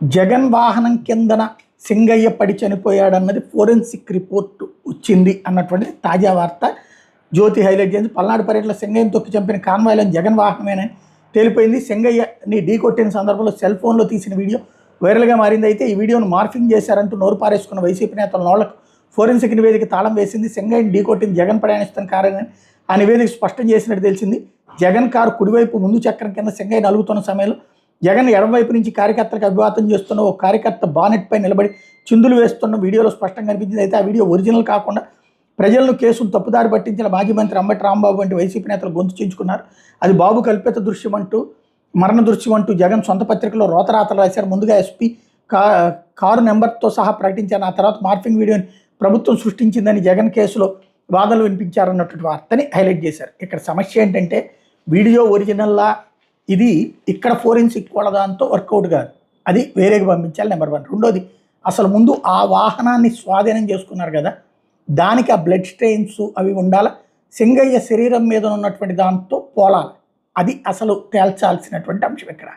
జగన్ వాహనం కిందన సింగయ్య పడి చనిపోయాడన్నది ఫోరెన్సిక్ రిపోర్ట్ వచ్చింది అన్నటువంటిది తాజా వార్త. జ్యోతి హైలైట్ చేసి పల్నాడు పర్యటనలో సింగయ్యను తొక్కి చంపిన కాన్వాయ్లను జగన్ వాహనమేనని తేలిపోయింది. సింగయ్యని ఢీకొట్టిన సందర్భంలో సెల్ ఫోన్లో తీసిన వీడియో వైరల్గా మారింది. అయితే ఈ వీడియోను మార్ఫింగ్ చేశారంటూ నోరు పారేసుకున్న వైసీపీ నేతల నోళ్లకు ఫోరెన్సిక్ నివేదిక తాళం వేసింది. సింగయ్యని ఢీకొట్టిన జగన్ ప్రయాణిస్తున్న కారని ఆ నివేదిక స్పష్టం చేసినట్టు తెలిసింది. జగన్ కారు కుడివైపు ముందు చక్రం కింద సింగయ్య నలుగుతున్న సమయంలో జగన్ ఎడమవైపు నుంచి కార్యకర్తలకు అభివాదం చేస్తున్న ఒక కార్యకర్త బానెట్ పై నిలబడి చిందులు వేస్తున్న వీడియోలో స్పష్టంగా కనిపించింది. అయితే ఆ వీడియో ఒరిజినల్ కాకుండా ప్రజలను కేసును తప్పుదారి పట్టించిన మాజీ మంత్రి అంబటి రాంబాబు వంటి వైసీపీ నేతలు గొంతు చించుకున్నారు. అది బాబు కల్పిత దృశ్యం అంటూ మరణ దృశ్యం అంటూ జగన్ సొంత పత్రికలో రోతరాతలు రాశారు. ముందుగా ఎస్పీ కారు నెంబర్తో సహా ప్రకటించారు. ఆ తర్వాత మార్ఫింగ్ వీడియోని ప్రభుత్వం సృష్టించిందని జగన్ కేసులో వాదనలు వినిపించారన్నటువంటి వార్తని హైలైట్ చేశారు. ఇక్కడ సమస్య ఏంటంటే వీడియో ఒరిజినల్లా ఇది ఇక్కడ ఫోరెన్సిక్ కూడా దాంతో వర్కౌట్ కాదు, అది వేరేగా పంపించాలి. నెంబర్ 1. రెండోది, అసలు ముందు ఆ వాహనాన్ని స్వాధీనం చేసుకున్నారు కదా, దానికి ఆ బ్లడ్ స్టెయిన్స్ అవి ఉండాలి. సింగయ్య శరీరం మీద ఉన్నటువంటి దాంతో పోలాలి. అది అసలు తేల్చాల్సినటువంటి అంశం ఇక్కడ.